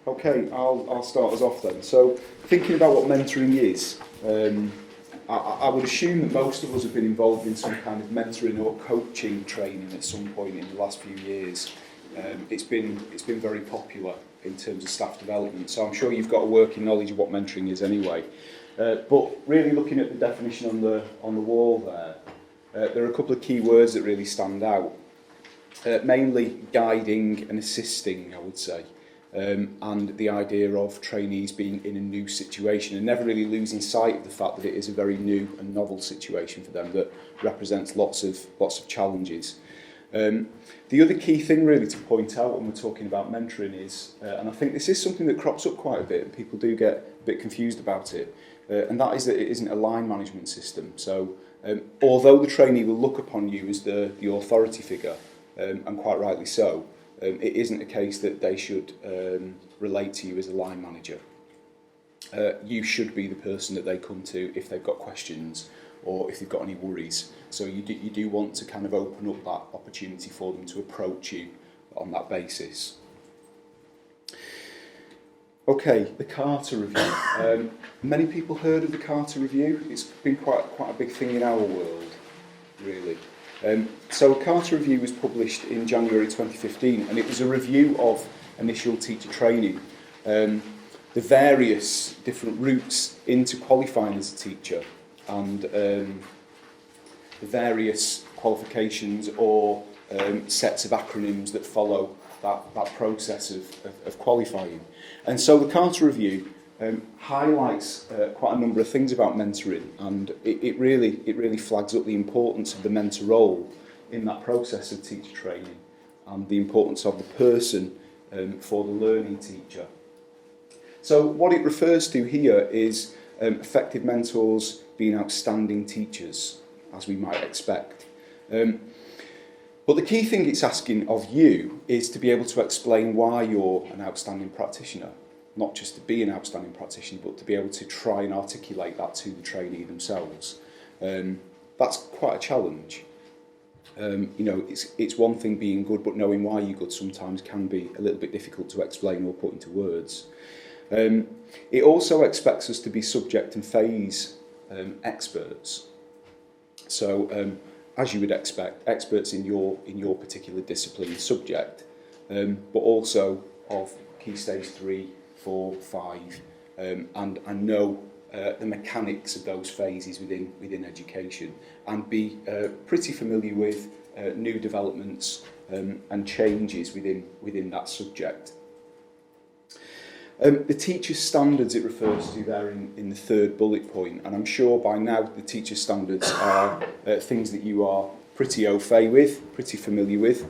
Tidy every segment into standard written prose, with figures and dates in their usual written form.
Okay, I'll start us off then. So, thinking about what mentoring is, I would assume that most of us have been involved in some kind of mentoring or coaching training at some point in the last few years. It's been very popular in terms of staff development, so I'm sure you've got a working knowledge of what mentoring is anyway. But really looking at the definition on the wall there are a couple of key words that really stand out. Mainly guiding and assisting, I would say. And the idea of trainees being in a new situation and never really losing sight of the fact that it is a very new and novel situation for them that represents lots of challenges. The other key thing really to point out when we're talking about mentoring is, and I think this is something that crops up quite a bit and people do get a bit confused about it, and that is that it isn't a line management system. So although the trainee will look upon you as the authority figure, and quite rightly so, it isn't a case that they should relate to you as a line manager. You should be the person that they come to if they've got questions or if they've got any worries. So you do want to kind of open up that opportunity for them to approach you on that basis. Okay, the Carter Review. Many people heard of the Carter Review. It's been quite a big thing in our world, really. So a Carter Review was published in January 2015, and it was a review of initial teacher training, the various different routes into qualifying as a teacher, and the various qualifications or sets of acronyms that follow that process of qualifying. And so the Carter Review highlights quite a number of things about mentoring, and it really flags up the importance of the mentor role in that process of teacher training and the importance of the person for the learning teacher. So what it refers to here is effective mentors being outstanding teachers, as we might expect. But the key thing it's asking of you is to be able to explain why you're an outstanding practitioner. Not just to be an outstanding practitioner, but to be able to try and articulate that to the trainee themselves. That's quite a challenge. It's one thing being good, but knowing why you're good sometimes can be a little bit difficult to explain or put into words. It also expects us to be subject and phase experts. So, as you would expect, experts in your particular discipline subject, but also of Key Stage 3, 4, 5, and know the mechanics of those phases within education, and be pretty familiar with new developments and changes within that subject. The teacher standards it refers to there in the third bullet point, and I'm sure by now the teacher standards are things that you are pretty au fait with, pretty familiar with,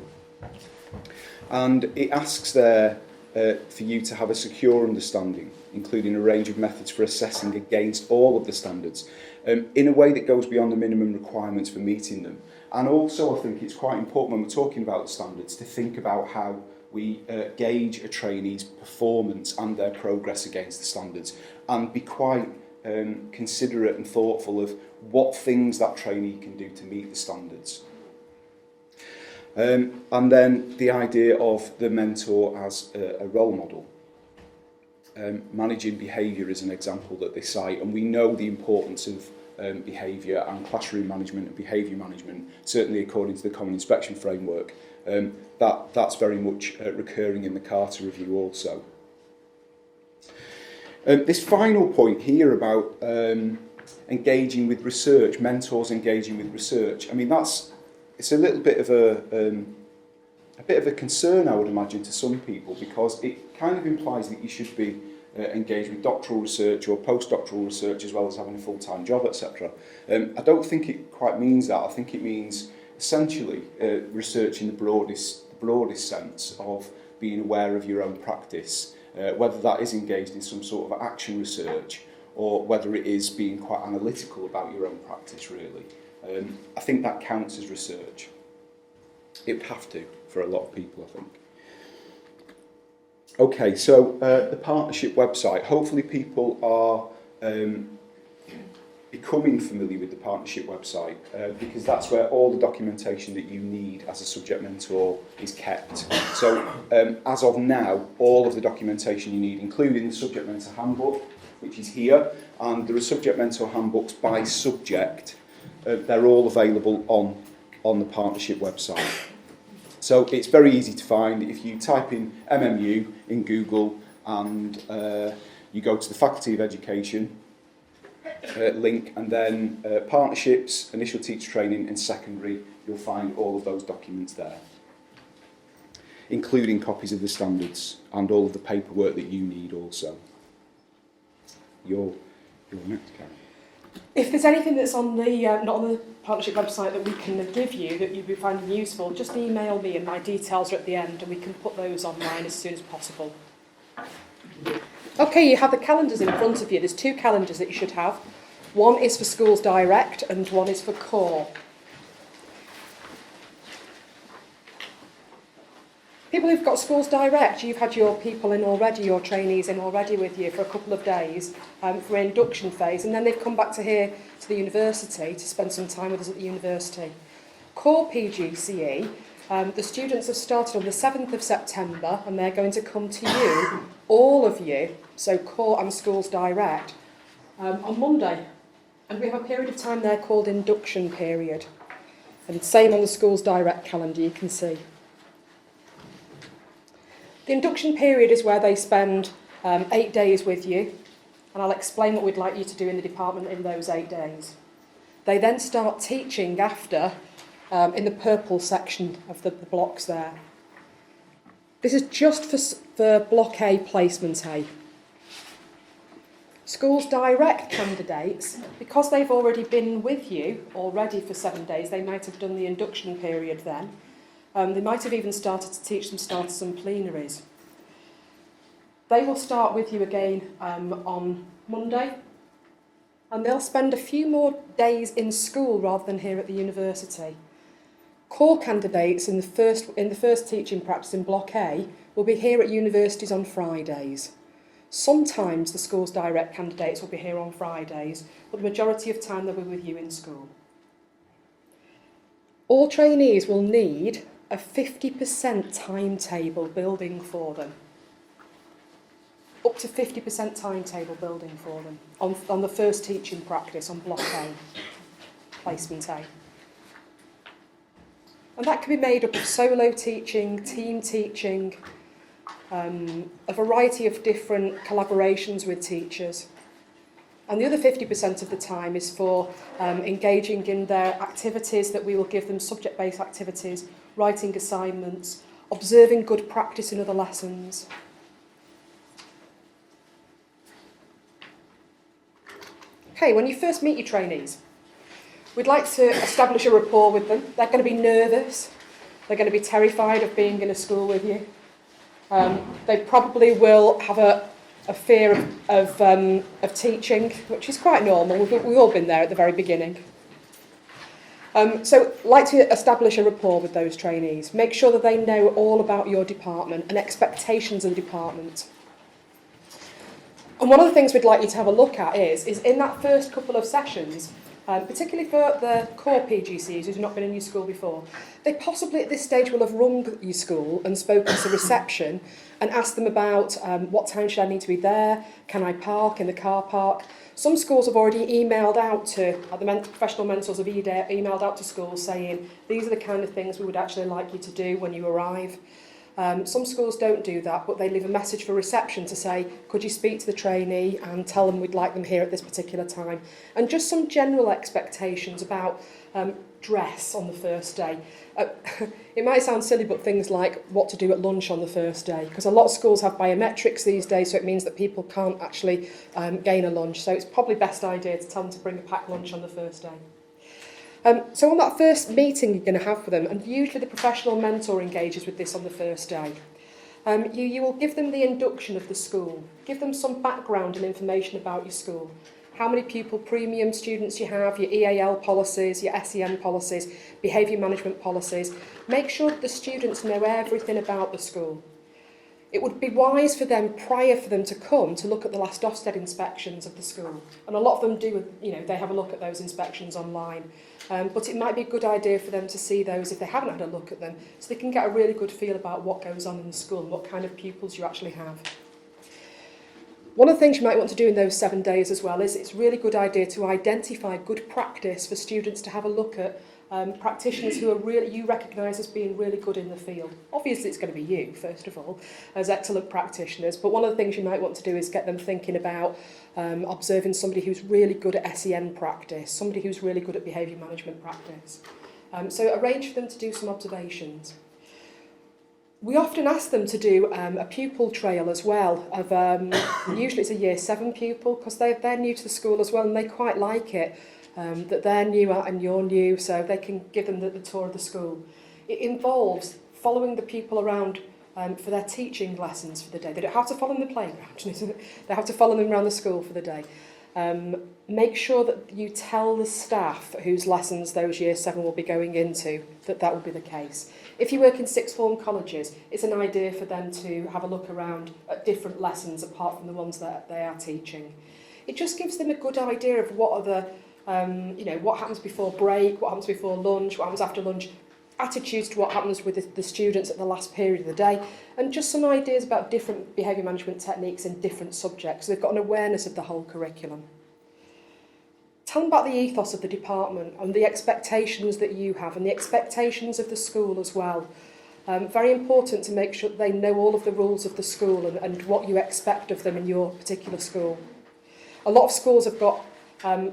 and it asks there for you to have a secure understanding, including a range of methods for assessing against all of the standards, in a way that goes beyond the minimum requirements for meeting them. And also I think it's quite important when we're talking about the standards to think about how we gauge a trainee's performance and their progress against the standards, and be quite considerate and thoughtful of what things that trainee can do to meet the standards. And then the idea of the mentor as a role model. Managing behaviour is an example that they cite, and we know the importance of behaviour and classroom management and behaviour management, certainly according to the Common Inspection Framework. That's very much recurring in the Carter Review also. This final point here about engaging with research, mentors engaging with research, I mean it's a little bit of a concern, I would imagine, to some people, because it kind of implies that you should be engaged with doctoral research or postdoctoral research as well as having a full-time job, etc. I don't think it quite means that. I think it means essentially research in the broadest sense of being aware of your own practice, whether that is engaged in some sort of action research or whether it is being quite analytical about your own practice, really. I think that counts as research. It would have to for a lot of people, I think. Okay, so the partnership website. Hopefully people are becoming familiar with the partnership website, because that's where all the documentation that you need as a subject mentor is kept. So as of now, all of the documentation you need, including the subject mentor handbook, which is here, and there are subject mentor handbooks by subject, they're all available on the partnership website. So it's very easy to find. If you type in MMU in Google and you go to the Faculty of Education link, and then partnerships, initial teacher training and secondary, you'll find all of those documents there, including copies of the standards and all of the paperwork that you need also. You're next, Karen. If there's anything that's on the not on the partnership website that we can give you that you'd be finding useful, just email me and my details are at the end and we can put those online as soon as possible. Okay, you have the calendars in front of you. There's 2 calendars that you should have. One is for Schools Direct and one is for Core. People who've got Schools Direct, you've had your people in already, your trainees in already with you for a couple of days for an induction phase, and then they've come back to here to the university to spend some time with us at the university. Core PGCE, the students have started on the 7th of September and they're going to come to you, all of you, so Core and Schools Direct, on Monday. And we have a period of time there called induction period. And same on the Schools Direct calendar, you can see. The induction period is where they spend 8 days with you, and I'll explain what we'd like you to do in the department in those 8 days. They then start teaching after in the purple section of the blocks there. This is just for Block A, Placement A. Schools Direct candidates, because they've already been with you already for 7 days, they might have done the induction period then. They might have even started to teach them starters and plenaries. They will start with you again on Monday, and they'll spend a few more days in school rather than here at the university. Core candidates in the first teaching practice in Block A will be here at universities on Fridays. Sometimes the Schools Direct candidates will be here on Fridays, but the majority of time they'll be with you in school. All trainees will need a 50% timetable building for them. Up to 50% timetable building for them on the first teaching practice on Block A, Placement A. And that can be made up of solo teaching, team teaching, a variety of different collaborations with teachers. And the other 50% of the time is for engaging in their activities that we will give them, subject-based activities, writing assignments, observing good practice in other lessons. Okay, when you first meet your trainees, we'd like to establish a rapport with them. They're going to be nervous. They're going to be terrified of being in a school with you. They probably will have a fear of teaching, which is quite normal. We've all been there at the very beginning. So like to establish a rapport with those trainees. Make sure that they know all about your department and expectations of the department. And one of the things we'd like you to have a look at is in that first couple of sessions, particularly for the core PGCs who've not been in your school before, they possibly at this stage will have rung your school and spoken to reception and asked them about what time should I need to be there, can I park in the car park. Some schools have already emailed out to, the professional mentors have emailed out to schools saying, these are the kind of things we would actually like you to do when you arrive. Some schools don't do that, but they leave a message for reception to say, could you speak to the trainee and tell them we'd like them here at this particular time. And just some general expectations about dress on the first day. It might sound silly, but things like what to do at lunch on the first day, because a lot of schools have biometrics these days, so it means that people can't actually gain a lunch. So it's probably best idea to tell them to bring a packed lunch on the first day. So on that first meeting you're going to have for them, and usually the professional mentor engages with this on the first day, you will give them the induction of the school, give them some background and information about your school, how many pupil premium students you have, your EAL policies, your SEN policies, behaviour management policies. Make sure that the students know everything about the school. It would be wise for them, prior for them to come, to look at the last Ofsted inspections of the school. And a lot of them do, they have a look at those inspections online. But it might be a good idea for them to see those if they haven't had a look at them, so they can get a really good feel about what goes on in the school and what kind of pupils you actually have. One of the things you might want to do in those 7 days as well is it's a really good idea to identify good practice for students to have a look at practitioners who are really, you recognise as being really good in the field. Obviously it's going to be you, first of all, as excellent practitioners, but one of the things you might want to do is get them thinking about observing somebody who's really good at SEN practice, somebody who's really good at behaviour management practice. So arrange for them to do some observations. We often ask them to do a pupil trail as well. Of usually it's a Year 7 pupil, because they're new to the school as well and they quite like it. That they're new and you're new, so they can give them the tour of the school. It involves following the pupil around for their teaching lessons for the day. They don't have to follow them in the playground, they have to follow them around the school for the day. Make sure that you tell the staff whose lessons those Year 7 will be going into that will be the case. If you work in sixth form colleges, it's an idea for them to have a look around at different lessons apart from the ones that they are teaching. It just gives them a good idea of what are the what happens before break, what happens before lunch, what happens after lunch, attitudes to what happens with the students at the last period of the day, and just some ideas about different behaviour management techniques in different subjects. So they've got an awareness of the whole curriculum. Tell them about the ethos of the department and the expectations that you have and the expectations of the school as well. Very important to make sure that they know all of the rules of the school and what you expect of them in your particular school. A lot of schools have got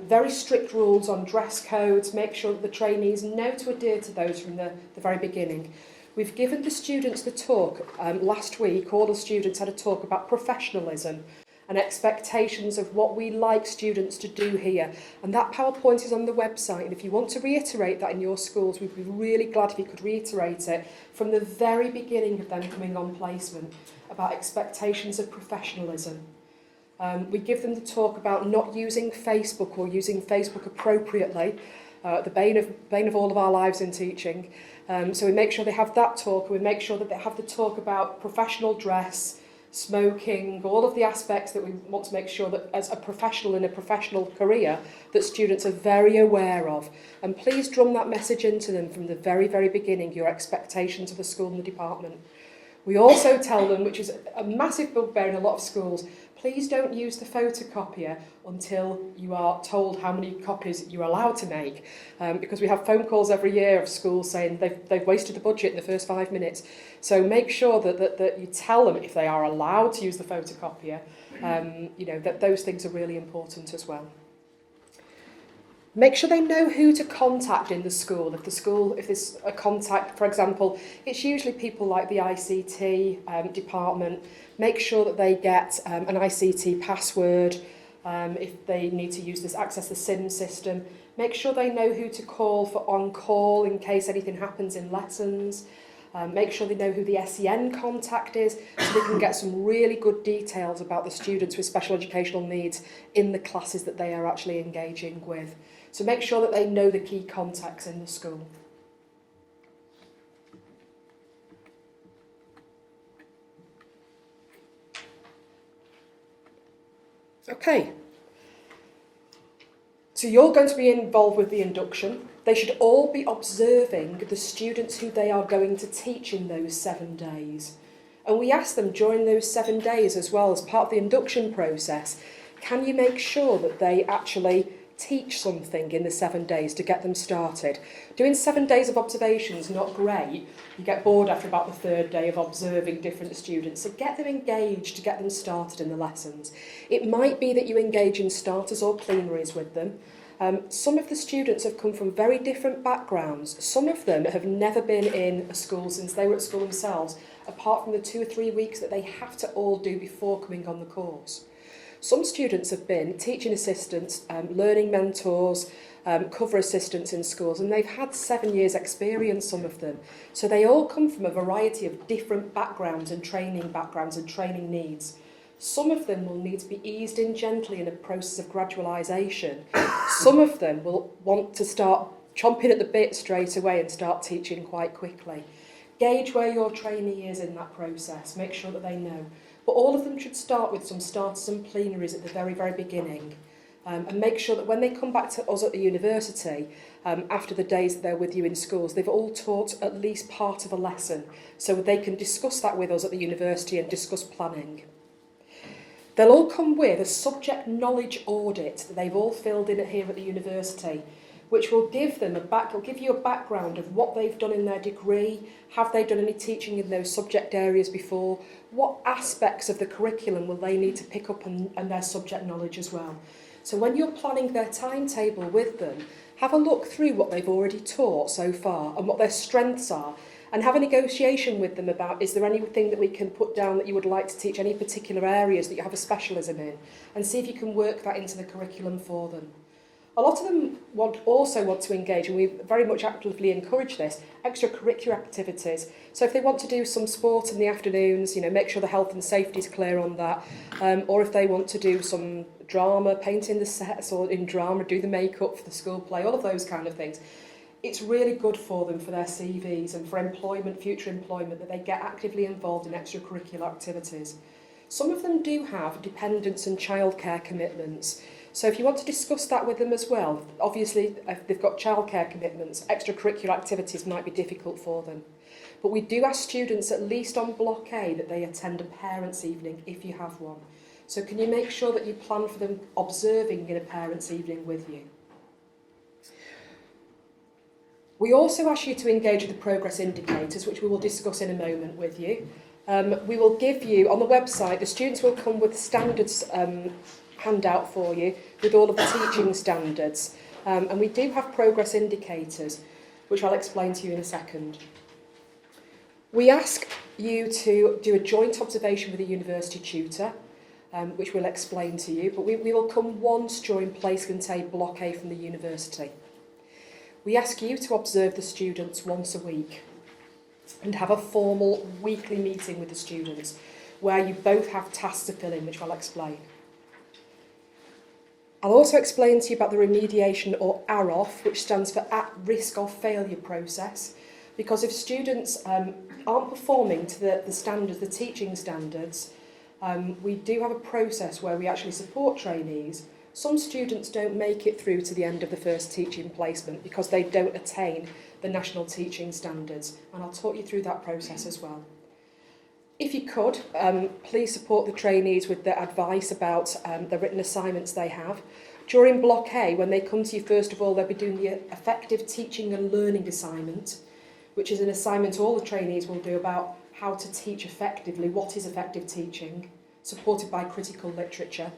very strict rules on dress codes. Make sure that the trainees know to adhere to those from the very beginning. We've given the students the talk last week. All the students had a talk about professionalism and expectations of what we like students to do here. And that PowerPoint is on the website. And if you want to reiterate that in your schools, we'd be really glad if you could reiterate it from the very beginning of them coming on placement about expectations of professionalism. We give them the talk about not using Facebook or using Facebook appropriately, the bane of all of our lives in teaching. So we make sure they have that talk, and we make sure that they have the talk about professional dress, smoking, all of the aspects that we want to make sure that as a professional in a professional career that students are very aware of. And please drum that message into them from the very, very beginning, your expectations of the school and the department. We also tell them, which is a massive bugbear in a lot of schools, please don't use the photocopier until you are told how many copies you're allowed to make. Because we have phone calls every year of schools saying they've wasted the budget in the first 5 minutes. So make sure that you tell them if they are allowed to use the photocopier, that those things are really important as well. Make sure they know who to contact in the school. If there's a contact, for example, it's usually people like the ICT department. Make sure that they get an ICT password if they need to access the SIM system. Make sure they know who to call for on-call in case anything happens in lessons. Make sure they know who the SEN contact is so they can get some really good details about the students with special educational needs in the classes that they are actually engaging with. So make sure that they know the key contacts in the school. Okay. So you're going to be involved with the induction. They should all be observing the students who they are going to teach in those 7 days. And we ask them during those 7 days as well as part of the induction process, can you make sure that they actually teach something in the 7 days to get them started? Doing 7 days of observation is not great. You get bored after about the 3rd day of observing different students. So get them engaged to get them started in the lessons. It might be that you engage in starters or plenaries with them. Some of the students have come from very different backgrounds. Some of them have never been in a school since they were at school themselves, apart from the 2 or 3 weeks that they have to all do before coming on the course. Some students have been teaching assistants, learning mentors, cover assistants in schools, and they've had 7 years experience, some of them. So they all come from a variety of different backgrounds and training needs. Some of them will need to be eased in gently in a process of gradualisation. Some of them will want to start chomping at the bit straight away and start teaching quite quickly. Gauge where your trainee is in that process, make sure that they know. But all of them should start with some starters and plenaries at the very, very beginning. And make sure that when they come back to us at the university, after the days that they're with you in schools, they've all taught at least part of a lesson, so they can discuss that with us at the university and discuss planning. They'll all come with a subject knowledge audit that they've all filled in here at the university, which will give them will give you a background of what they've done in their degree, have they done any teaching in those subject areas before, what aspects of the curriculum will they need to pick up and their subject knowledge as well. So when you're planning their timetable with them, have a look through what they've already taught so far and what their strengths are, and have a negotiation with them about, is there anything that we can put down that you would like to teach, any particular areas that you have a specialism in, and see if you can work that into the curriculum for them. A lot of them also want to engage, and we very much actively encourage this, extracurricular activities. So if they want to do some sport in the afternoons, make sure the health and safety is clear on that. Or if they want to do some drama, painting the sets, or in drama, do the makeup for the school play, all of those kind of things. It's really good for them, for their CVs and for employment, future employment, that they get actively involved in extracurricular activities. Some of them do have dependence and childcare commitments. So if you want to discuss that with them as well, obviously if they've got childcare commitments, extracurricular activities might be difficult for them. But we do ask students, at least on Block A, that they attend a parents' evening if you have one. So can you make sure that you plan for them observing in a parents' evening with you? We also ask you to engage with the progress indicators, which we will discuss in a moment with you. We will give you, on the website, the students will come with standards handout for you with all of the teaching standards. And we do have progress indicators, which I'll explain to you in a second. We ask you to do a joint observation with a university tutor, which we'll explain to you, but we will come once during placement A, Block A from the university. We ask you to observe the students once a week and have a formal weekly meeting with the students where you both have tasks to fill in, which I'll explain. I'll also explain to you about the remediation, or AROF, which stands for At Risk of Failure process, because if students aren't performing to the standards, the teaching standards, we do have a process where we actually support trainees. Some students don't make it through to the end of the first teaching placement because they don't attain the national teaching standards, and I'll talk you through that process as well. If you could, please support the trainees with their advice about the written assignments they have. During Block A, when they come to you, first of all, they'll be doing the Effective Teaching and Learning assignment, which is an assignment all the trainees will do about how to teach effectively, what is effective teaching, supported by critical literature.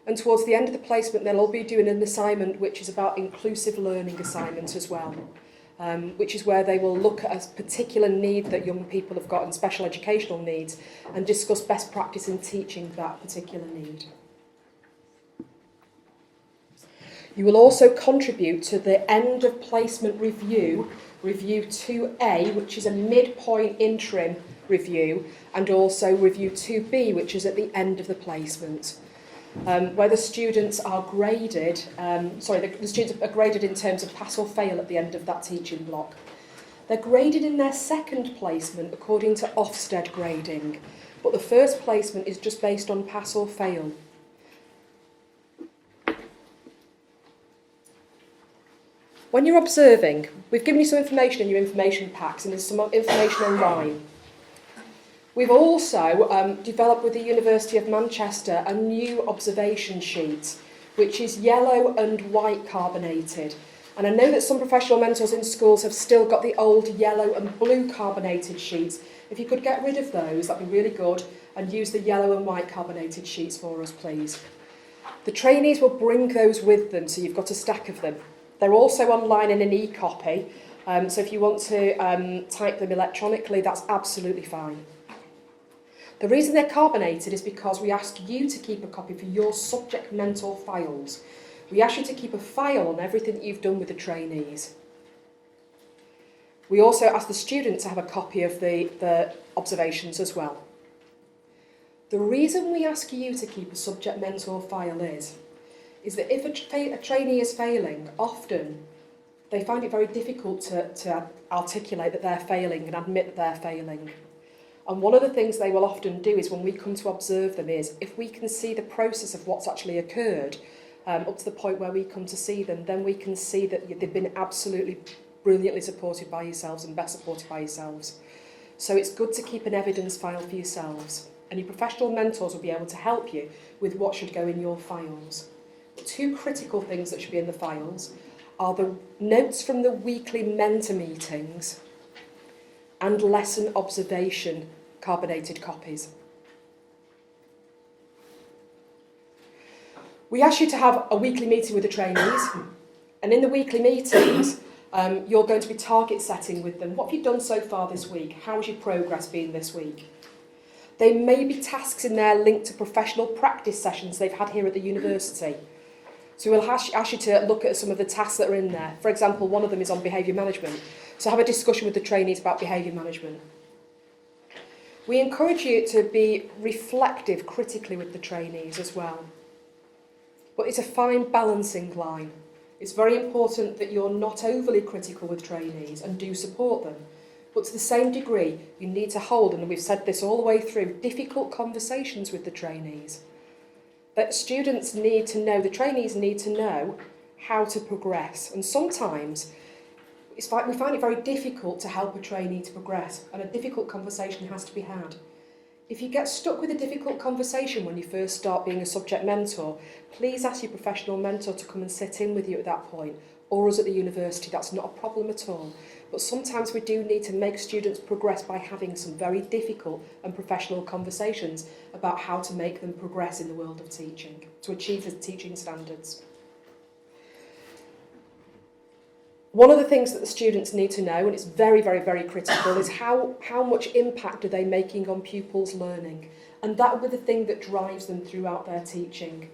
And towards the end of the placement, they'll all be doing an assignment which is about inclusive learning assignments as well, which is where they will look at a particular need that young people have got and special educational needs and discuss best practice in teaching that particular need. You will also contribute to the end of placement review, Review 2A, which is a midpoint interim review, and also Review 2B, which is at the end of the placement. Where the students are graded, the students are graded in terms of pass or fail at the end of that teaching block. They're graded in their second placement according to Ofsted grading, but the first placement is just based on pass or fail. When you're observing, we've given you some information in your information packs, and there's some information online. We've also developed with the University of Manchester a new observation sheet, which is yellow and white carbonated. And I know that some professional mentors in schools have still got the old yellow and blue carbonated sheets. If you could get rid of those, that'd be really good, and use the yellow and white carbonated sheets for us, please. The trainees will bring those with them, so you've got a stack of them. They're also online in an e-copy, so if you want to type them electronically, that's absolutely fine. The reason they're carbonated is because we ask you to keep a copy for your subject mentor files. We ask you to keep a file on everything that you've done with the trainees. We also ask the student to have a copy of the observations as well. The reason we ask you to keep a subject mentor file is that if a trainee is failing, often they find it very difficult to articulate that they're failing and admit that they're failing. And one of the things they will often do is when we come to observe them is if we can see the process of what's actually occurred up to the point where we come to see them, then we can see that they've been absolutely brilliantly supported by yourselves and best supported by yourselves. So it's good to keep an evidence file for yourselves. And your professional mentors will be able to help you with what should go in your files. Two critical things that should be in the files are the notes from the weekly mentor meetings and lesson observation carbonated copies. We ask you to have a weekly meeting with the trainees, and in the weekly meetings, you're going to be target setting with them. What have you done so far this week? How has your progress been this week? There may be tasks in there linked to professional practice sessions they've had here at the university. So we'll ask you to look at some of the tasks that are in there. For example, one of them is on behaviour management. So have a discussion with the trainees about behaviour management. We encourage you to be reflective critically with the trainees as well. But it's a fine balancing line. It's very important that you're not overly critical with trainees and do support them. But to the same degree, you need to hold, and we've said this all the way through, difficult conversations with the trainees. That students need to know, the trainees need to know how to progress. And sometimes we find it very difficult to help a trainee to progress, and a difficult conversation has to be had. If you get stuck with a difficult conversation when you first start being a subject mentor, please ask your professional mentor to come and sit in with you at that point, or us at the university. That's not a problem at all. But sometimes we do need to make students progress by having some very difficult and professional conversations about how to make them progress in the world of teaching, to achieve the teaching standards. One of the things that the students need to know, and it's very, very, very critical, is how much impact are they making on pupils' learning? And that will be the thing that drives them throughout their teaching.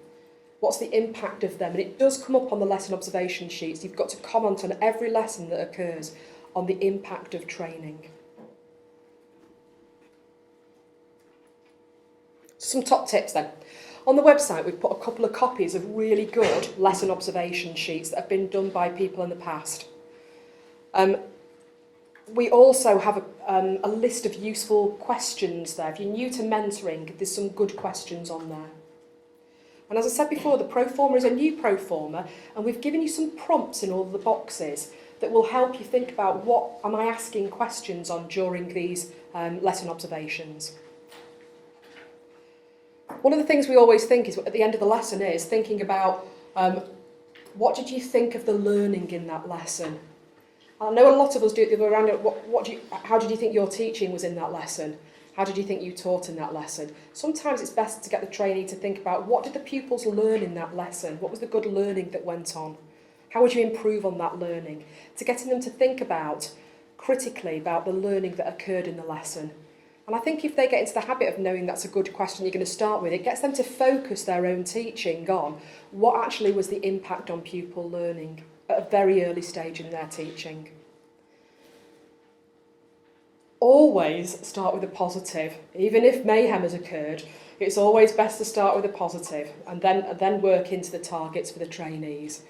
What's the impact of them? And it does come up on the lesson observation sheets. You've got to comment on every lesson that occurs on the impact of training. Some top tips then. On the website, we've put a couple of copies of really good lesson observation sheets that have been done by people in the past. We also have a list of useful questions there. If you're new to mentoring, there's some good questions on there. And as I said before, the Proforma is a new Proforma, and we've given you some prompts in all of the boxes that will help you think about what am I asking questions on during these lesson observations. One of the things we always think is at the end of the lesson is thinking about what did you think of the learning in that lesson? I know a lot of us do it the other way around. How did you think your teaching was in that lesson? How did you think you taught in that lesson? Sometimes it's best to get the trainee to think about what did the pupils learn in that lesson? What was the good learning that went on? How would you improve on that learning? To getting them to think about, critically, about the learning that occurred in the lesson. And I think if they get into the habit of knowing that's a good question you're going to start with, it gets them to focus their own teaching on what actually was the impact on pupil learning at a very early stage in their teaching. Always start with a positive. Even if mayhem has occurred, it's always best to start with a positive and then work into the targets for the trainees.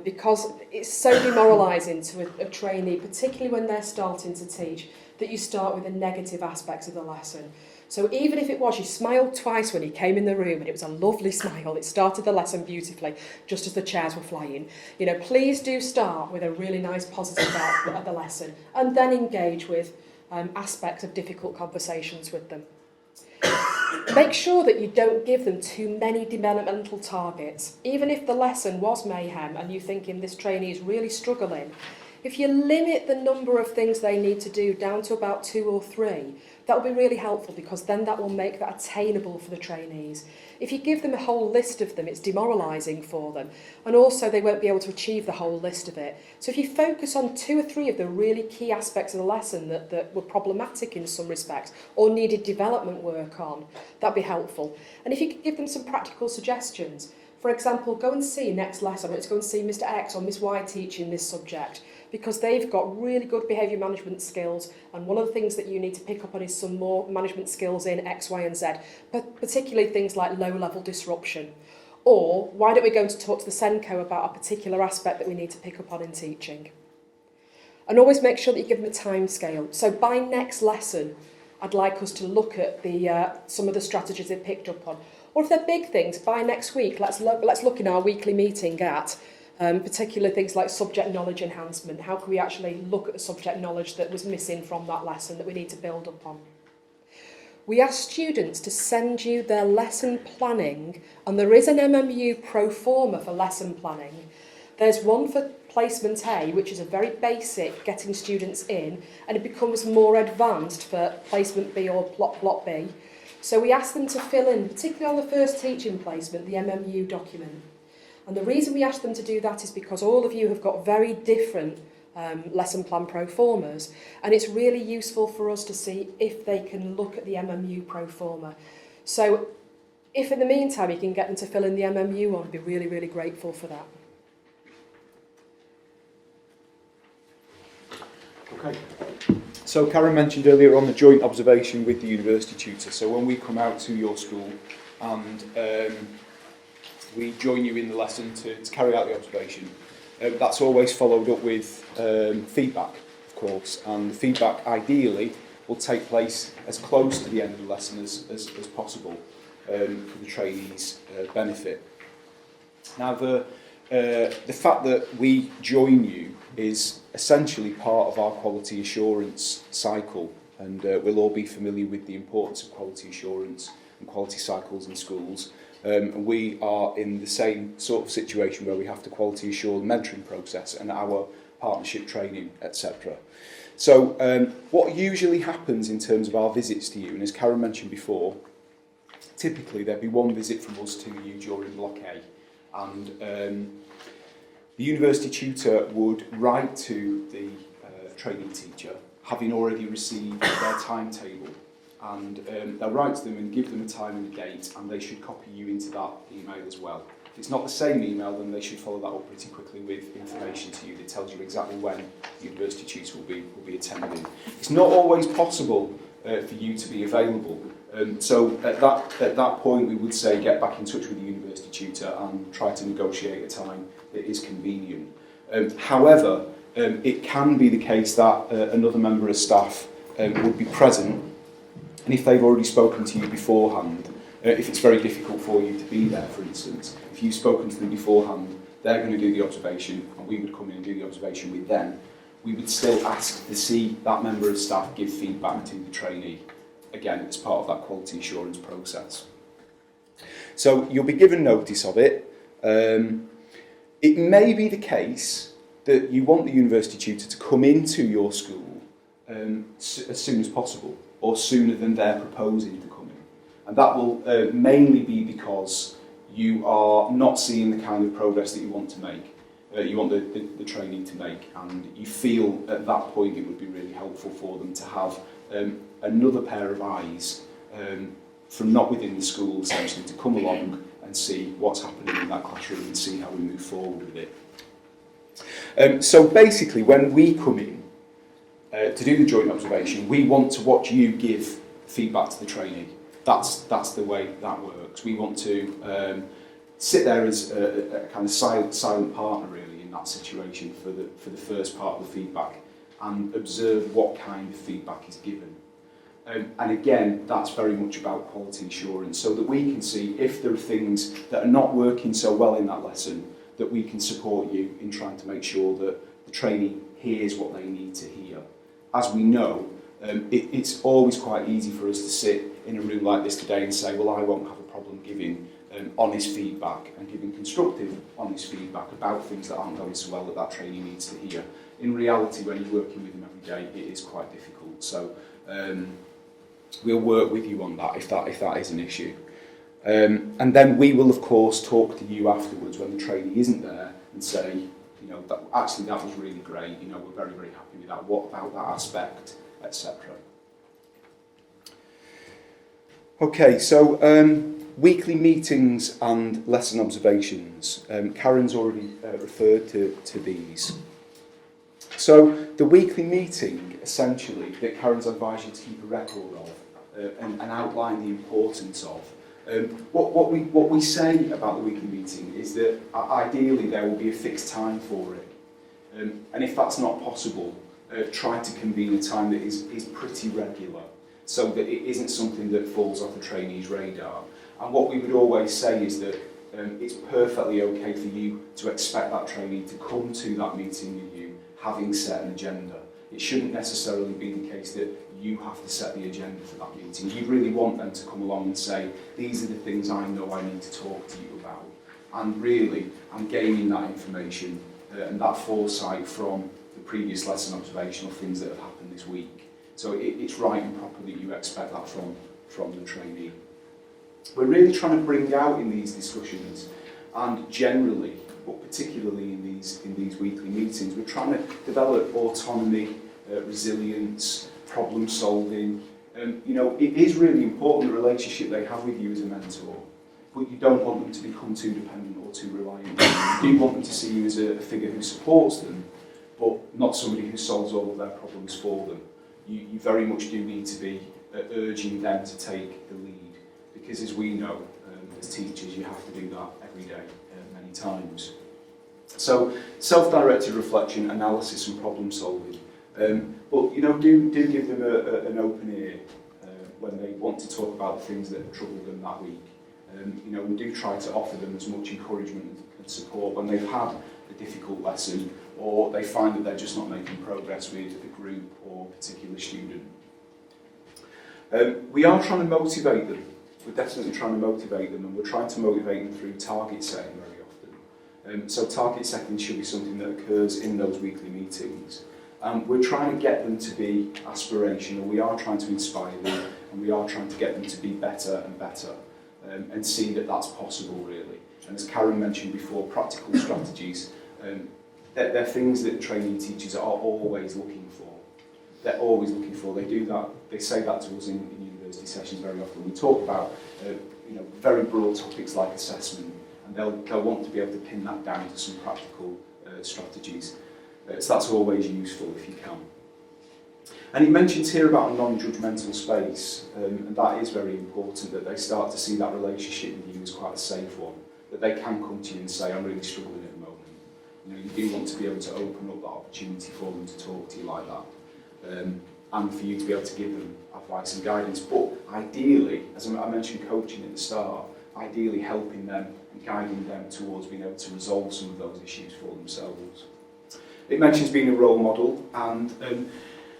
Because it's so demoralising to a trainee, particularly when they're starting to teach, that you start with the negative aspects of the lesson. So even if it was you smiled twice when you came in the room and it was a lovely smile, it started the lesson beautifully, just as the chairs were flying, please do start with a really nice positive output of the lesson and then engage with aspects of difficult conversations with them. Make sure that you don't give them too many developmental targets. Even if the lesson was mayhem and you're thinking this trainee is really struggling, if you limit the number of things they need to do down to about 2 or 3, that will be really helpful because then that will make that attainable for the trainees. If you give them a whole list of them, it's demoralising for them. And also they won't be able to achieve the whole list of it. So if you focus on 2 or 3 of the really key aspects of the lesson that were problematic in some respects or needed development work on, that'd be helpful. And if you could give them some practical suggestions, for example, go and see next lesson, let's go and see Mr. X or Miss Y teaching this subject, because they've got really good behaviour management skills, and one of the things that you need to pick up on is some more management skills in X, Y and Z, but particularly things like low-level disruption. Or why don't we go to talk to the SENCO about a particular aspect that we need to pick up on in teaching? And always make sure that you give them a time scale. So by next lesson, I'd like us to look at some of the strategies they've picked up on. Or if they're big things, by next week, let's look in our weekly meeting at particular things like subject knowledge enhancement. How can we actually look at the subject knowledge that was missing from that lesson that we need to build upon? We ask students to send you their lesson planning, and there is an MMU pro forma for lesson planning. There's one for placement A, which is a very basic getting students in, and it becomes more advanced for placement B or plot B. So we ask them to fill in, particularly on the first teaching placement, the MMU document. And the reason we ask them to do that is because all of you have got very different lesson plan pro formas, and it's really useful for us to see if they can look at the MMU pro forma. So if in the meantime you can get them to fill in the MMU one, I'd be really, really grateful for that. Okay. So Karen mentioned earlier on the joint observation with the university tutor. So when we come out to your school and we join you in the lesson to carry out the observation, that's always followed up with feedback, of course, and the feedback ideally will take place as close to the end of the lesson as possible for the trainees' benefit. Now, the fact that we join you is essentially part of our quality assurance cycle, and we'll all be familiar with the importance of quality assurance and quality cycles in schools. And we are in the same sort of situation where we have to quality assure the mentoring process and our partnership training, etc. So what usually happens in terms of our visits to you, and as Karen mentioned before, typically there'd be one visit from us to you during Block A, and the university tutor would write to the trainee teacher, having already received their timetable, and they'll write to them and give them a time and a date, and they should copy you into that email as well. If it's not the same email, then they should follow that up pretty quickly with information to you that tells you exactly when the university tutor will be attending. It's not always possible for you to be available. So at that point, we would say get back in touch with the university tutor and try to negotiate a time that is convenient. However, it can be the case that another member of staff would be present, and if they've already spoken to you beforehand, if it's very difficult for you to be there, for instance, if you've spoken to them beforehand, they're going to do the observation, and we would come in and do the observation with them, we would still ask to see that member of staff give feedback to the trainee, again, as part of that quality assurance process. So you'll be given notice of it. It may be the case that you want the university tutor to come into your school as soon as possible, or sooner than they're proposing to come in. And that will mainly be because you are not seeing the kind of progress that you want to make, you want the trainee to make, and you feel at that point it would be really helpful for them to have another pair of eyes from not within the school, essentially, to come along and see what's happening in that classroom and see how we move forward with it. So basically, when we come in to do the joint observation, we want to watch you give feedback to the trainee. That's the way that works. We want to sit there as a kind of silent partner, really, in that situation for the first part of the feedback, and observe what kind of feedback is given. And again, that's very much about quality assurance, so that we can see if there are things that are not working so well in that lesson, that we can support you in trying to make sure that the trainee hears what they need to hear. As we know, it's always quite easy for us to sit in a room like this today and say, well, I won't have a problem giving honest feedback and giving constructive honest feedback about things that aren't going so well that trainee needs to hear. In reality, when you're working with them every day, it is quite difficult. So we'll work with you on that if that is an issue. And then we will, of course, talk to you afterwards when the trainee isn't there and say, you know, that was really great, you know, we're very, very happy with that, what about that aspect, etc. Okay, so weekly meetings and lesson observations. Karen's already referred to these. So the weekly meeting, essentially, that Karen's advised you to keep a record of and outline the importance of, What we say about the weekly meeting is that ideally there will be a fixed time for it. And if that's not possible, try to convene a time that is pretty regular, so that it isn't something that falls off the trainee's radar. And what we would always say is that it's perfectly okay for you to expect that trainee to come to that meeting with you having set an agenda. It shouldn't necessarily be the case that you have to set the agenda for that meeting. You really want them to come along and say, these are the things I know I need to talk to you about. And really, I'm gaining that information and that foresight from the previous lesson observational things that have happened this week. So it's right and proper that you expect that from the trainee. We're really trying to bring out in these discussions, and generally, but particularly in these weekly meetings, we're trying to develop autonomy, resilience, problem solving. You know, it is really important the relationship they have with you as a mentor, but you don't want them to become too dependent or too reliant. You do want them to see you as a figure who supports them, but not somebody who solves all of their problems for them. You very much do need to be urging them to take the lead, because as we know, as teachers, you have to do that every day, many times. So, self-directed reflection, analysis and problem solving. But you know, do give them an open ear when they want to talk about the things that have troubled them that week. You know, and do try to offer them as much encouragement and support when they've had a difficult lesson, or they find that they're just not making progress with a group or a particular student. We are trying to motivate them. We're definitely trying to motivate them, and we're trying to motivate them through target setting very often. So target setting should be something that occurs in those weekly meetings. We're trying to get them to be aspirational, we are trying to inspire them, and we are trying to get them to be better and better, and see that that's possible really. And as Karen mentioned before, practical strategies, they're things that trainee teachers are always looking for. They're always looking for. They do that. They say that to us in university sessions very often. We talk about you know, very broad topics like assessment, and they'll want to be able to pin that down to some practical strategies. So that's always useful if you can. And it mentions here about a non-judgmental space, and that is very important, that they start to see that relationship with you as quite a safe one, that they can come to you and say, I'm really struggling at the moment. You know, you do want to be able to open up that opportunity for them to talk to you like that, and for you to be able to give them advice and guidance. But ideally, as I mentioned coaching at the start, ideally helping them and guiding them towards being able to resolve some of those issues for themselves. It mentions being a role model, and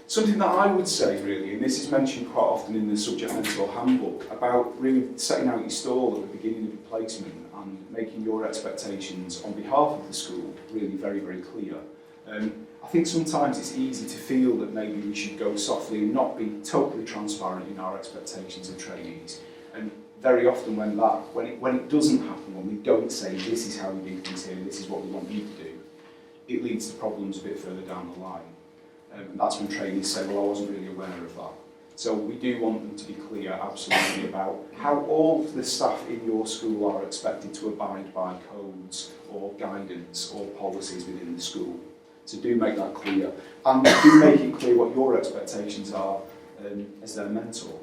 something that I would say really, and this is mentioned quite often in the subject mentor handbook, about really setting out your stall at the beginning of your placement and making your expectations on behalf of the school really very, very clear. I think sometimes it's easy to feel that maybe we should go softly and not be totally transparent in our expectations of trainees. And very often when it doesn't happen, when we don't say this is how we do things here, this is what we want you to do, it leads to problems a bit further down the line. And that's when trainees say, well, I wasn't really aware of that. So we do want them to be clear, absolutely, about how all of the staff in your school are expected to abide by codes or guidance or policies within the school. So do make that clear. And do make it clear what your expectations are as their mentor.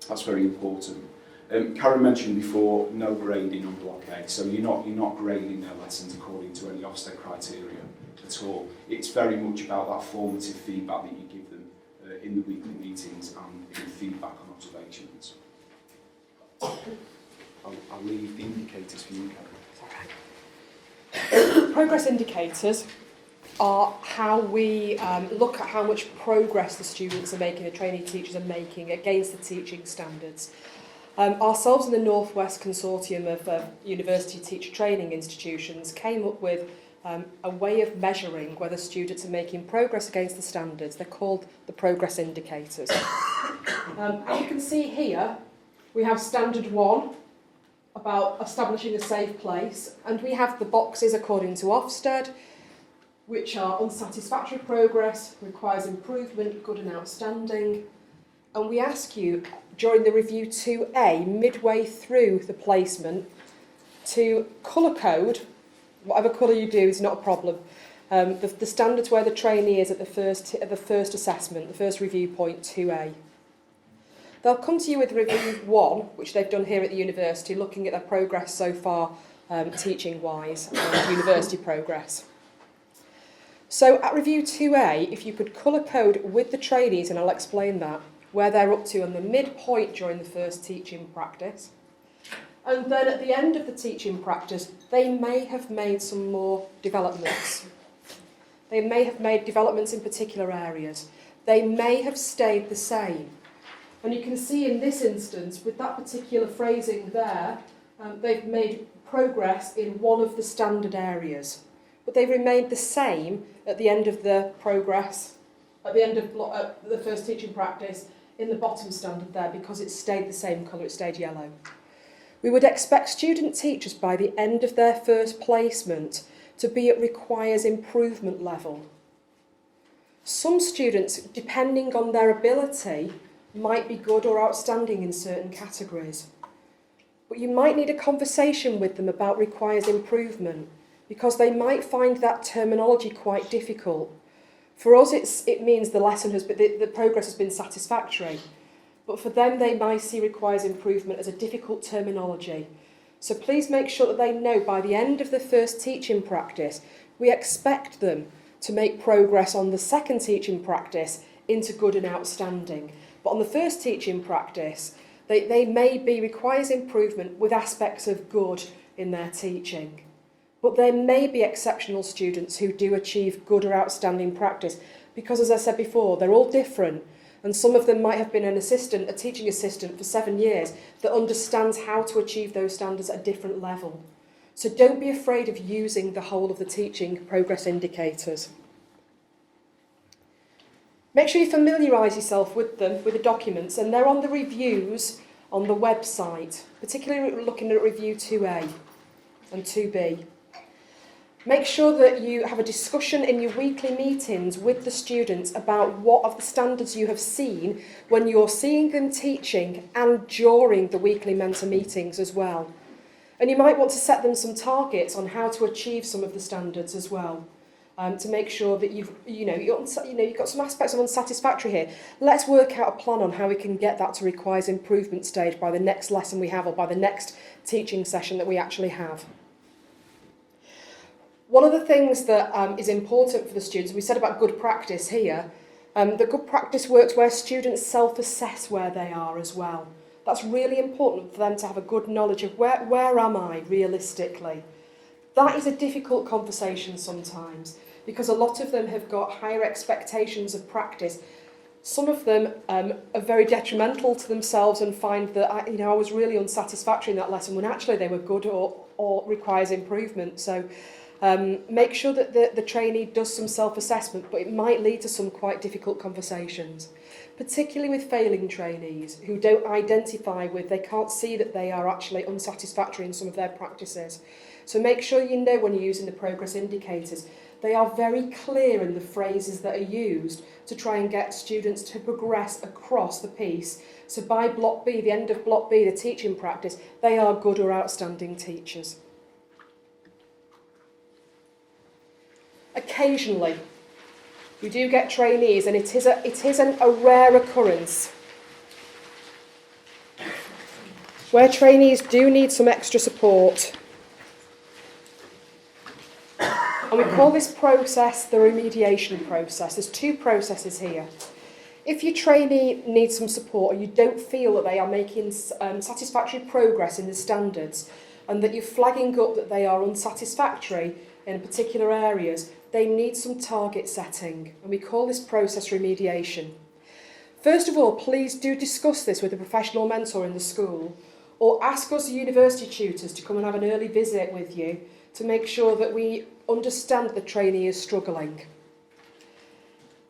That's very important. Karen mentioned before, no grading on Block A. So you're not grading their lessons according to any Ofsted criteria at all. It's very much about that formative feedback that you give them in the weekly meetings and in feedback on observations. I'll leave the indicators for you, Karen. Progress indicators are how we look at how much progress the students are making, the trainee teachers are making against the teaching standards. Ourselves in the North West Consortium of University Teacher Training Institutions came up with a way of measuring whether students are making progress against the standards. They're called the progress indicators. As you can see here, we have standard 1 about establishing a safe place, and we have the boxes according to Ofsted, which are unsatisfactory progress, requires improvement, good and outstanding. And we ask you during the review 2A, midway through the placement, to colour code. Whatever colour you do is not a problem. The standards where the trainee is at the first assessment, the first review point 2A. They'll come to you with review 1, which they've done here at the university, looking at their progress so far, teaching-wise, and university progress. So at review 2A, if you could colour code with the trainees, and I'll explain that, where they're up to on the midpoint during the first teaching practice. And then at the end of the teaching practice, they may have made some more developments. They may have made developments in particular areas. They may have stayed the same. And you can see in this instance, with that particular phrasing there, they've made progress in one of the standard areas. But they remained the same at the end of the progress, at the end of the first teaching practice, in the bottom standard there, because it stayed the same colour, it stayed yellow. We would expect student teachers by the end of their first placement to be at requires improvement level. Some students, depending on their ability, might be good or outstanding in certain categories. But you might need a conversation with them about requires improvement, because they might find that terminology quite difficult. For us, it means the lesson has been, the progress has been satisfactory. But for them, they might see requires improvement as a difficult terminology. So please make sure that they know by the end of the first teaching practice, we expect them to make progress on the second teaching practice into good and outstanding. But on the first teaching practice, they may be requires improvement with aspects of good in their teaching. But there may be exceptional students who do achieve good or outstanding practice because, as I said before, they're all different. And some of them might have been a teaching assistant for 7 years that understands how to achieve those standards at a different level. So don't be afraid of using the whole of the teaching progress indicators. Make sure you familiarise yourself with them, with the documents, and they're on the reviews on the website, particularly looking at review 2A and 2B. Make sure that you have a discussion in your weekly meetings with the students about what of the standards you have seen when you're seeing them teaching and during the weekly mentor meetings as well. And you might want to set them some targets on how to achieve some of the standards as well, to make sure that you've got some aspects of unsatisfactory here. Let's work out a plan on how we can get that to requires improvement stage by the next lesson we have or by the next teaching session that we actually have. One of the things that is important for the students, we said about good practice here, that good practice works where students self-assess where they are as well. That's really important for them to have a good knowledge of where am I realistically. That is a difficult conversation sometimes because a lot of them have got higher expectations of practice. Some of them are very detrimental to themselves and find that I was really unsatisfactory in that lesson when actually they were good or requires improvement. So make sure that the trainee does some self-assessment, but it might lead to some quite difficult conversations, particularly with failing trainees who don't identify with, they can't see that they are actually unsatisfactory in some of their practices. So make sure you know when you're using the progress indicators, they are very clear in the phrases that are used to try and get students to progress across the piece. So by Block B, the end of Block B, the teaching practice, they are good or outstanding teachers. Occasionally, we do get trainees, and it is a rare occurrence, where trainees do need some extra support. And we call this process the remediation process. There's 2 processes here. If your trainee needs some support or you don't feel that they are making satisfactory progress in the standards and that you're flagging up that they are unsatisfactory in particular areas, they need some target setting, and we call this process remediation. First of all, please do discuss this with a professional mentor in the school, or ask us university tutors to come and have an early visit with you to make sure that we understand the trainee is struggling.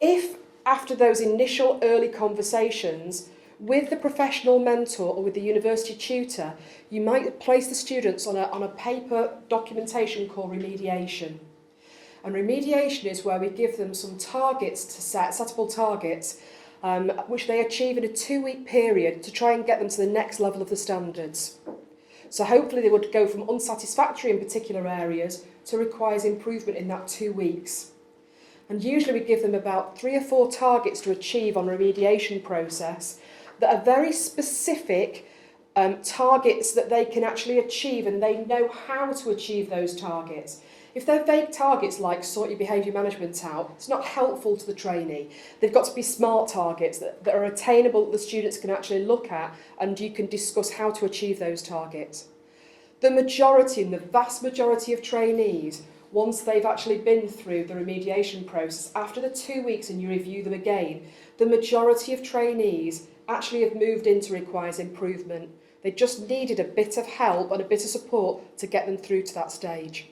If after those initial early conversations with the professional mentor or with the university tutor, you might place the students on a paper documentation called remediation. And remediation is where we give them some targets to settable targets, which they achieve in a 2-week period to try and get them to the next level of the standards. So hopefully they would go from unsatisfactory in particular areas to requires improvement in that 2 weeks. And usually we give them about 3 or 4 targets to achieve on a remediation process that are very specific targets that they can actually achieve, and they know how to achieve those targets. If they're vague targets like sort your behaviour management out, it's not helpful to the trainee. They've got to be smart targets that are attainable, that the students can actually look at, and you can discuss how to achieve those targets. The majority, and the vast majority of trainees, once they've actually been through the remediation process, after the 2 weeks and you review them again, the majority of trainees actually have moved into requires improvement. They just needed a bit of help and a bit of support to get them through to that stage.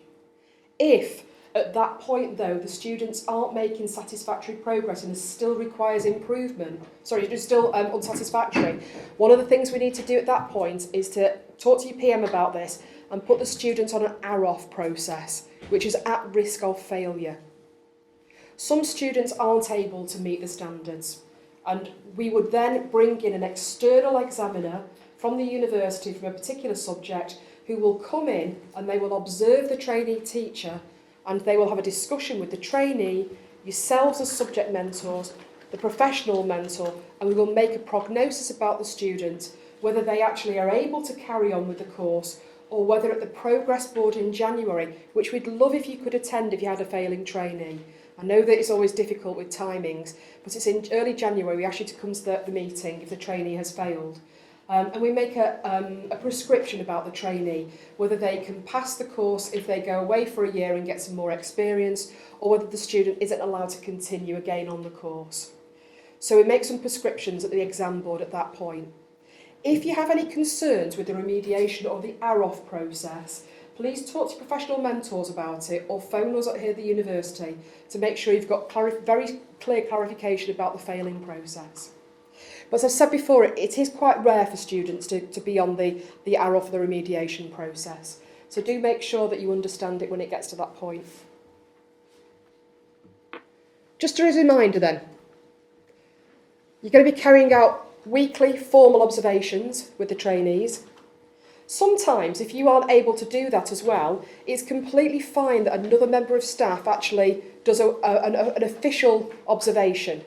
If at that point though the students aren't making satisfactory progress and it still requires improvement, it's still unsatisfactory, one of the things we need to do at that point is to talk to your PM about this and put the students on an AROF process, which is at risk of failure. Some students aren't able to meet the standards, and we would then bring in an external examiner from the university from a particular subject who will come in and they will observe the trainee teacher, and they will have a discussion with the trainee, yourselves as subject mentors, the professional mentor, and we will make a prognosis about the student, whether they actually are able to carry on with the course, or whether at the progress board in January, which we'd love if you could attend if you had a failing trainee. I know that it's always difficult with timings, but it's in early January we ask you to come to the meeting if the trainee has failed. And we make a prescription about the trainee, whether they can pass the course if they go away for a year and get some more experience, or whether the student isn't allowed to continue again on the course. So we make some prescriptions at the exam board at that point. If you have any concerns with the remediation or the AROF process, please talk to professional mentors about it or phone us here at the university to make sure you've got very clear clarification about the failing process. But as I've said before, it is quite rare for students to be on the AROF, the remediation process. So do make sure that you understand it when it gets to that point. Just as a reminder then, you're going to be carrying out weekly formal observations with the trainees. Sometimes, if you aren't able to do that as well, it's completely fine that another member of staff actually does an official observation.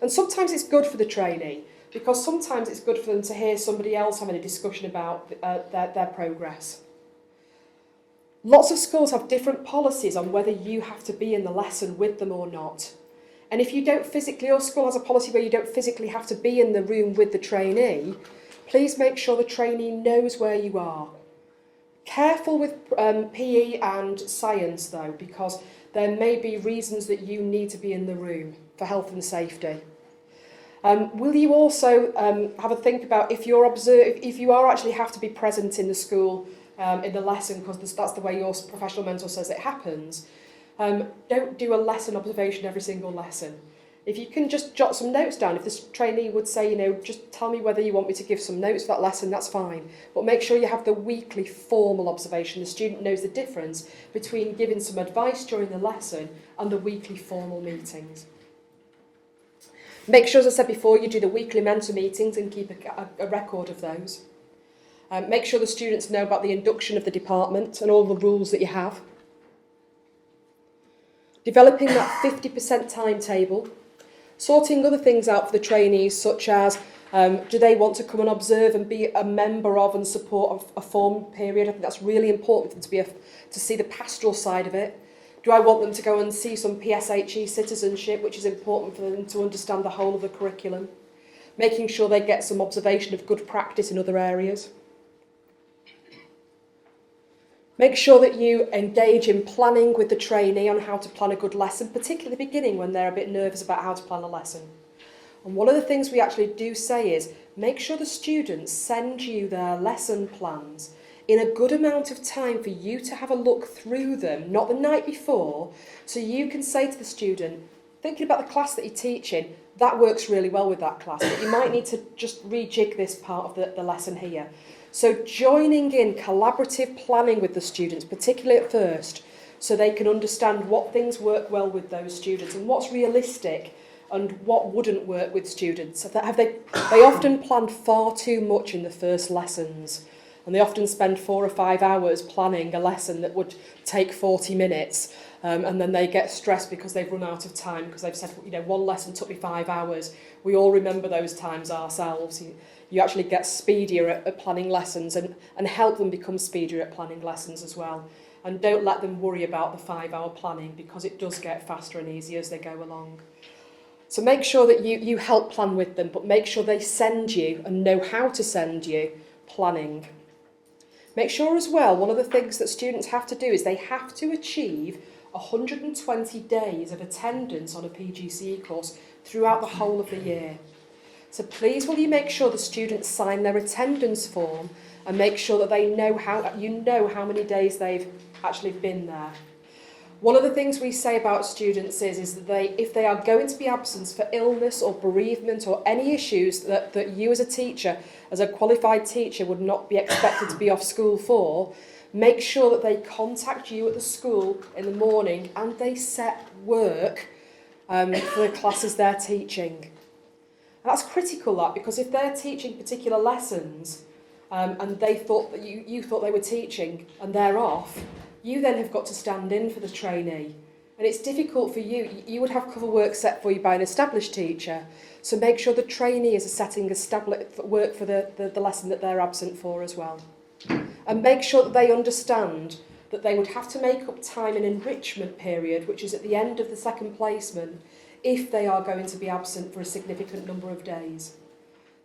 And sometimes it's good for the trainee, because sometimes it's good for them to hear somebody else having a discussion about their progress. Lots of schools have different policies on whether you have to be in the lesson with them or not. And if you don't physically, your school has a policy where you don't physically have to be in the room with the trainee, please make sure the trainee knows where you are. Careful with PE and science though, because there may be reasons that you need to be in the room for health and safety. Will you also have a think about if you are actually have to be present in the school in the lesson, because that's the way your professional mentor says it happens, don't do a lesson observation every single lesson. If you can just jot some notes down, if this trainee would say, just tell me whether you want me to give some notes for that lesson, that's fine. But make sure you have the weekly formal observation. The student knows the difference between giving some advice during the lesson and the weekly formal meetings. Make sure, as I said before, you do the weekly mentor meetings and keep a record of those. Make sure the students know about the induction of the department and all the rules that you have. Developing that 50% timetable. Sorting other things out for the trainees, such as do they want to come and observe and be a member of and support a form period? I think that's really important for them to see the pastoral side of it. Do I want them to go and see some PSHE citizenship, which is important for them to understand the whole of the curriculum? Making sure they get some observation of good practice in other areas. Make sure that you engage in planning with the trainee on how to plan a good lesson, particularly at the beginning when they're a bit nervous about how to plan a lesson. And one of the things we actually do say is make sure the students send you their lesson plans in a good amount of time for you to have a look through them, not the night before, so you can say to the student, thinking about the class that you're teaching, that works really well with that class, but you might need to just rejig this part of the lesson here. So joining in collaborative planning with the students, particularly at first, so they can understand what things work well with those students and what's realistic and what wouldn't work with students. They often plan far too much in the first lessons. And they often spend 4 or 5 hours planning a lesson that would take 40 minutes. And then they get stressed because they've run out of time, because they've said, you know, one lesson took me 5 hours. We all remember those times ourselves. You actually get speedier at planning lessons and help them become speedier at planning lessons as well. And don't let them worry about the 5-hour planning, because it does get faster and easier as they go along. So make sure that you help plan with them, but make sure they send you and know how to send you planning. Make sure as well, one of the things that students have to do is they have to achieve 120 days of attendance on a PGCE course throughout the whole of the year. So please will you make sure the students sign their attendance form and make sure that they know how many days they've actually been there. One of the things we say about students is that if they are going to be absent for illness or bereavement or any issues that you as a teacher, as a qualified teacher, would not be expected to be off school for, make sure that they contact you at the school in the morning and they set work for the classes they're teaching. And that's critical, that, because if they're teaching particular lessons and they thought that you thought they were teaching and they're off, you then have got to stand in for the trainee. And it's difficult for you. You would have cover work set for you by an established teacher. So make sure the trainee is setting work for the lesson that they're absent for as well. And make sure that they understand that they would have to make up time in enrichment period, which is at the end of the second placement, if they are going to be absent for a significant number of days.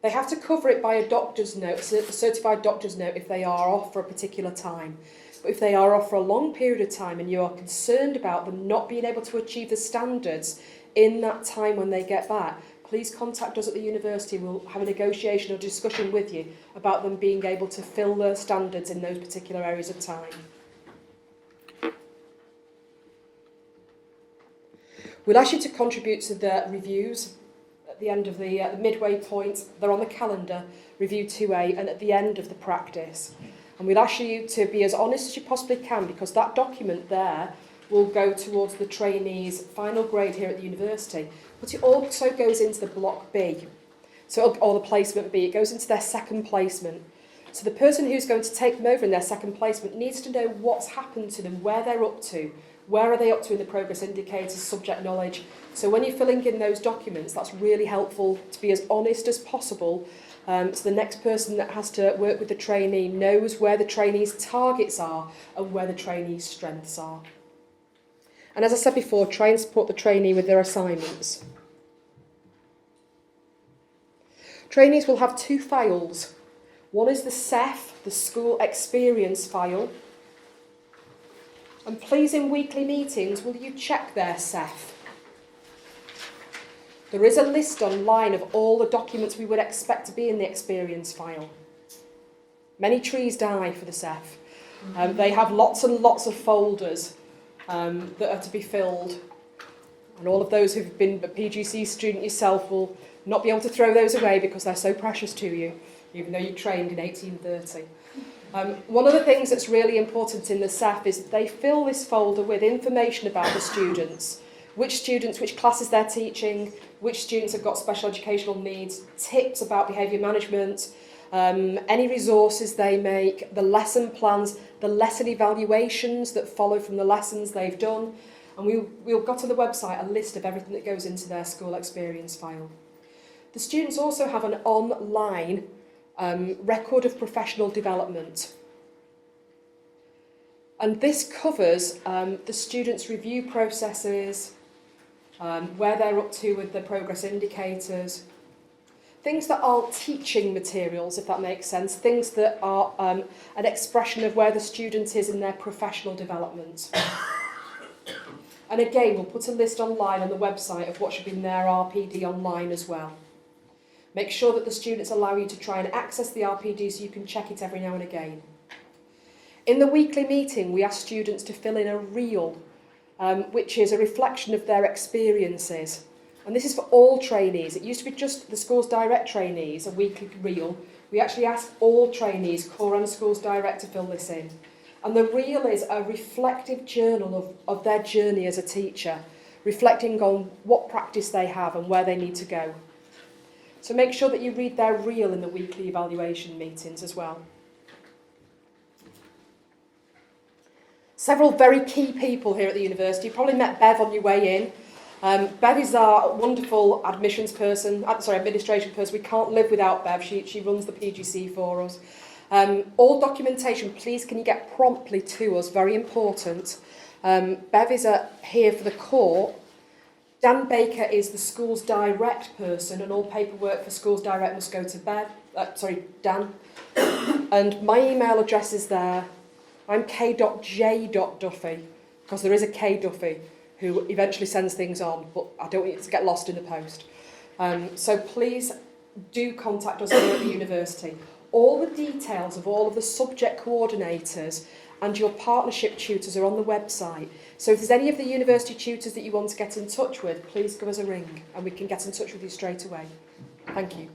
They have to cover it by a doctor's note, a certified doctor's note, if they are off for a particular time. But if they are off for a long period of time and you are concerned about them not being able to achieve the standards in that time when they get back, please contact us at the university. We'll have a negotiation or discussion with you about them being able to fill their standards in those particular areas of time. We'll ask you to contribute to the reviews at the end of the midway point. They're on the calendar, review 2A, and at the end of the practice. And we'll ask you to be as honest as you possibly can, because that document there will go towards the trainee's final grade here at the university. But it also goes into the block B, or the placement B. It goes into their second placement. So the person who's going to take them over in their second placement needs to know what's happened to them, where they're up to, where are they up to in the progress indicators, subject knowledge. So when you're filling in those documents, that's really helpful to be as honest as possible. So the next person that has to work with the trainee knows where the trainee's targets are and where the trainee's strengths are. And as I said before, try and support the trainee with their assignments. Trainees will have 2 files. One is the SEF, the School Experience file. And please, in weekly meetings, will you check their SEF? There is a list online of all the documents we would expect to be in the experience file. Many trees die for the SEF. They have lots and lots of folders that are to be filled. And all of those who've been a PGC student yourself will not be able to throw those away because they're so precious to you, even though you trained in 1830. One of the things that's really important in the SEF is that they fill this folder with information about the students, which classes they're teaching, which students have got special educational needs, tips about behaviour management, any resources they make, the lesson plans, the lesson evaluations that follow from the lessons they've done. And we've got on the website a list of everything that goes into their school experience file. The students also have an online record of professional development. And this covers the students' review processes, where they're up to with the progress indicators, things that aren't teaching materials, if that makes sense, things that are an expression of where the student is in their professional development. And again, we'll put a list online on the website of what should be in their RPD online as well. Make sure that the students allow you to try and access the RPD so you can check it every now and again. In the weekly meeting, we ask students to fill in a reel, which is a reflection of their experiences. And this is for all trainees. It used to be just the school's direct trainees, a weekly reel. We actually ask all trainees, core and schools direct, to fill this in. And the reel is a reflective journal of their journey as a teacher, reflecting on what practice they have and where they need to go. So make sure that you read their reel in the weekly evaluation meetings as well. several very key people here at the university. You probably met Bev on your way in. Bev is our wonderful administration person. We can't live without Bev. She runs the PGC for us. All documentation, please can you get promptly to us, very important. Bev is here for the court. Dan Baker is the school's direct person, and all paperwork for school's direct must go to Dan. And my email address is there. I'm k.j.duffy, because there is a K Duffy who eventually sends things on, but I don't want it to get lost in the post. So please do contact us here at the university. All the details of all of the subject coordinators and your partnership tutors are on the website. So if there's any of the university tutors that you want to get in touch with, please give us a ring and we can get in touch with you straight away. Thank you.